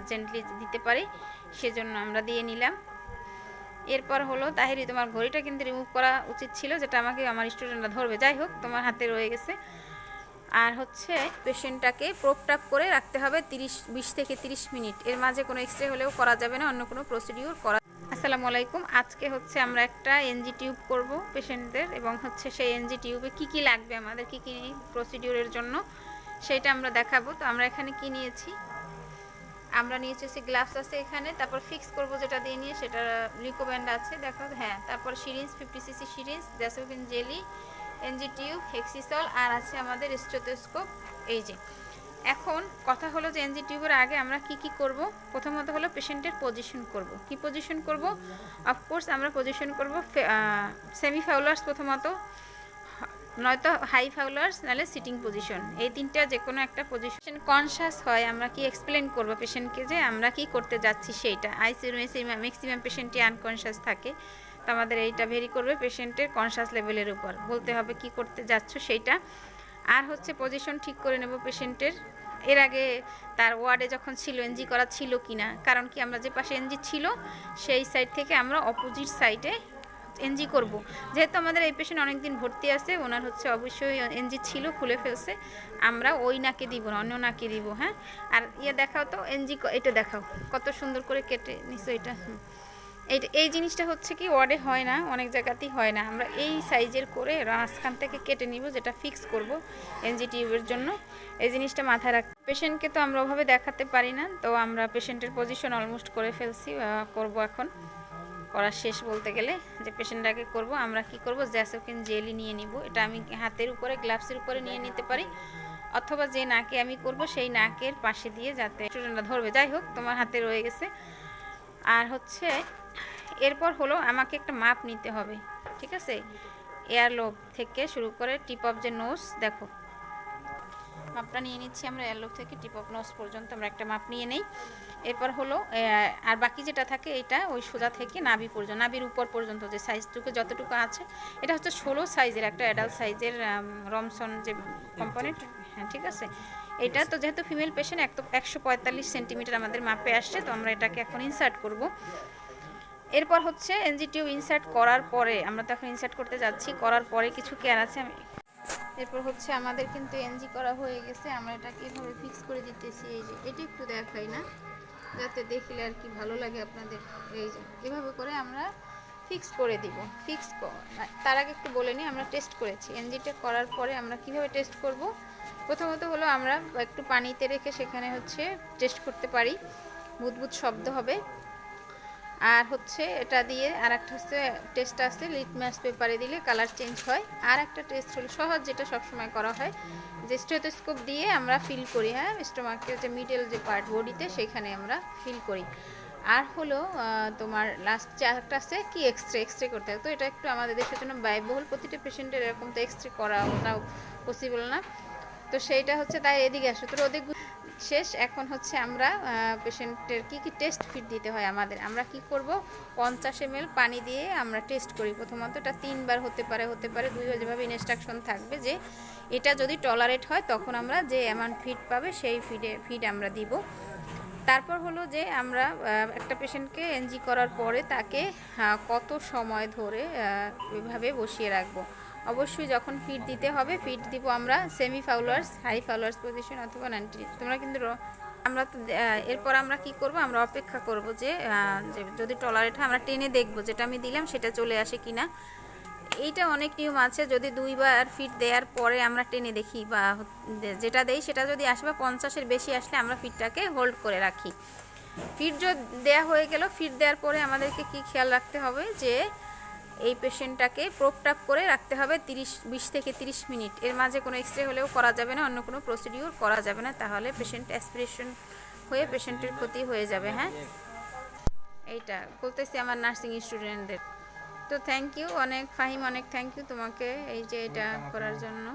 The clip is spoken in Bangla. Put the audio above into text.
জেন্টলি দিতে পারি, সেজন্য আমরা দিয়ে নিলাম। এরপর হলো তাহিরি, তোমার ঘড়িটা কিন্তু রিমুভ করা উচিত ছিল, যেটা আমাকে আমার স্টুডেন্টরা ধরবে। যাই হোক, তোমার হাতে রয়ে গেছে। আর হচ্ছে পেশেন্টটাকে প্রোপটাপ করে রাখতে হবে 20 থেকে 30 মিনিট। এর মাঝে কোনো এক্সরে হলেও করা যাবে না, অন্য কোনো প্রসিডিউর করা। আসসালামু আলাইকুম। আজকে হচ্ছে আমরা একটা এনজি টিউব করব পেশেন্টদের, এবং হচ্ছে সেই এনজি টিউবে কী কী লাগবে আমাদের, কী কী প্রসিডিউরের জন্য, সেটা আমরা দেখাবো। তো আমরা এখানে কি নিয়েছি, আমরা নিয়েছি গ্লাভস আছে এখানে, তারপর ফিক্স করব যেটা দিয়ে নিয়ে, সেটা লিকোব্যান্ড আছে দেখো, হ্যাঁ, তারপর সিরিঞ্জ 50 সিসি সিরিঞ্জ, ড্যাসোফিন জেলি, এনজি টিউব, হেক্সিসল, আর আছে আমাদের স্টেথোস্কোপ। এই যে এখন কথা হলো যে এনজি টিউবের আগে আমরা কি কি করব। প্রথমত হলো পেশেন্টের পজিশন করব। কি পজিশন করব? অফকোর্স আমরা পজিশন করব সেমি ফাউলার্স প্রথমত, নয়তো হাই ফাউলার্স, নাহলে সিটিং পজিশন। এই তিনটা যে কোনো একটা পজিশন কনসাস হয়। আমরা কি এক্সপ্লেন করব পেশেন্টকে যে আমরা কি করতে যাচ্ছি সেইটা। আইসিইউ ম্যাক্সিমাম পেশেন্টই আনকনশাস থাকে, তো আমাদের এইটা ভেরি করবে পেশেন্টের কনসাস লেভেলের উপর, বলতে হবে কি করতে যাচ্ছ সেইটা। আর হচ্ছে পজিশন ঠিক করে নেব পেশেন্টের, এর আগে তার ওয়ার্ডে যখন ছিল এনজি করা ছিল কি না, কারণ কি আমরা যে পাশে এনজি ছিল সেই সাইড থেকে আমরা অপোজিট সাইডে এনজি করব। যেহেতু আমাদের এই পেশেন্ট অনেক দিন ভর্তি আছে, ওনার হচ্ছে অবশ্যই এনজি ছিল, খুলে ফেলছে, আমরা ওই নাকে দিব না, অন্য নাকে দিব। হ্যাঁ, আর ইয়ে দেখাও তো এনজি, এটা দেখাও কত সুন্দর করে কেটে নিছো এটা। এই জিনিসটা হচ্ছে কি ওয়ার্ডে হয় না, অনেক জায়গাতেই হয় না। আমরা এই সাইজের করে মাঝখান থেকে কেটে নিব, যেটা ফিক্স করব এনজি টিউবের জন্য। এই জিনিসটা মাথায় রাখ। পেশেন্টকে তো আমরা ওভাবে দেখাতে পারি না, তো আমরা পেশেন্টের পজিশন অলমোস্ট করে ফেলছি, করব এখন, করা শেষ বলতে গেলে। যে পেশেন্টটাকে করব, আমরা কি করব, জ্যাসোফিন জেলি নিয়ে নিব। এটা আমি হাতের উপরে গ্লাভসের উপরে নিয়ে নিতে পারি, অথবা যে নাকে আমি করব সেই নাকের পাশে দিয়ে, যাতে স্টুডেন্টরা ধরবে। যাই হোক, তোমার হাতে রয়ে গেছে। আর হচ্ছে এরপর হলো আমাকে একটা মাপ নিতে হবে, ঠিক আছে? এয়ারলোব থেকে শুরু করে টিপ অফ যে নোজ, দেখো মাপটা নিয়ে নিচ্ছি আমরা, এয়ারলোব থেকে টিপ অফ নোজ পর্যন্ত আমরা একটা মাপ নিয়ে নেই। এরপর হলো আর বাকি যেটা থাকে এটা ওই সোজা থেকে নাভি পর্যন্ত, নাভির উপর পর্যন্ত যে সাইজটুকু যতটুকু আছে, এটা হচ্ছে 16 সাইজের একটা অ্যাডাল্ট সাইজের রমসন যে কম্পোনেন্ট। হ্যাঁ, ঠিক আছে। এটা তো যেহেতু ফিমেল পেশেন্ট 145 সেন্টিমিটার আমাদের মাপে আসছে, তো আমরা এটাকে এখন ইনসার্ট করব। এরপর হচ্ছে এনজি টিউব ইনসার্ট করার পরে, আমরা তো এখন ইনসার্ট করতে যাচ্ছি, করার পরে কিছু কেয়ার আছে। আমি এরপর হচ্ছে আমাদের কিন্তু এনজি করা হয়ে গেছে, আমরা এটাকে এভাবে ফিক্স করে দিতেছি। এই যে এটা একটু দেখাই না, যাতে দেখলে আর কি ভালো লাগে আপনাদের। এই যে এভাবে করে আমরা ফিক্স করে দিব। তার আগে একটু বলে নিই, আমরা টেস্ট করেছি। এনজিটা করার পরে আমরা কিভাবে টেস্ট করব। প্রথমত হলো আমরা একটু পানিতে রেখে সেখানে হচ্ছে টেস্ট করতে পারি, বুদবুদ শব্দ হবে। আর হচ্ছে এটা দিয়ে আর একটা হচ্ছে টেস্ট আছে, লিটমাস পেপারে দিলে কালার চেঞ্জ হয়। আর একটা টেস্ট হলো সহজ, যেটা সবসময় করা হয়, যে স্টেথোস্কোপ দিয়ে আমরা ফিল করি। হ্যাঁ, স্টোমাকের যে মিডল যে পার্ট বডিতে, সেখানে আমরা ফিল করি। আর হলো তোমার লাস্ট যে একটা আছে কি, এক্সরে করতে হয়। তো এটা একটু আমাদের দেশের জন্য ব্যয়বহুল, প্রতিটা পেশেন্টের এরকম তো এক্সরে করা ওটাও পসিবল না, তো সেইটা হচ্ছে। তাই এদিকে আসো, তোর ওদিক শেষ। এখন হচ্ছে আমরা পেশেন্টের কি কি টেস্ট ফিট দিতে হয় আমাদের, আমরা কি করব, 50 ml পানি দিয়ে আমরা টেস্ট করি। প্রথমত এটা 3 বার হতে পারে 2 বার, যেভাবে ইনস্ট্রাকশন থাকবে, যে এটা যদি টলারেট হয় তখন আমরা যে অ্যামাউন্ট ফিড পাবে সেই ফিড আমরা দিব। তারপর হলো যে আমরা একটা পেশেন্টকে এনজি করার পরে তাকে কত সময় ধরে এভাবে বসিয়ে রাখবো। অবশ্যই যখন ফিড দিতে হবে, ফিড দিব আমরা সেমি ফাউলার্স, হাই ফাউলার্স পজিশন অথবা 90। তোমরা কিন্তু আমরা তো এরপর আমরা কি করব, আমরা অপেক্ষা করব যে যদি টলারেট হয় আমরা টেনে দেখব, যেটা আমি দিলাম সেটা চলে আসে কিনা। এইটা অনেক নিয়ম আছে, যদি 2 বার ফিট দেওয়ার পরে আমরা টেনে দেখি, বা যেটা দেই সেটা যদি আসে বা 50-এর বেশি আসলে আমরা ফিটটাকে হোল্ড করে রাখি। ফিট যদি দেওয়া হয়ে গেল, ফিট দেওয়ার পরে আমাদেরকে কি খেয়াল রাখতে হবে, যে এই পেশেন্টটাকে প্রোপটাপ করে রাখতে হবে 20 থেকে 30 মিনিট। এর মাঝে কোনো এক্সরে হলেও করা যাবে না, অন্য কোনো প্রসিডিউর করা যাবে না, তাহলে পেশেন্ট অ্যাসপিরেশন হয়ে পেশেন্টের ক্ষতি হয়ে যাবে। হ্যাঁ, এইটা বলতেছি আমার নার্সিং স্টুডেন্টদের। তো থ্যাংক ইউ অনেক, ফাহিম, অনেক থ্যাংক ইউ তোমাকে এই যে এটা করার জন্য।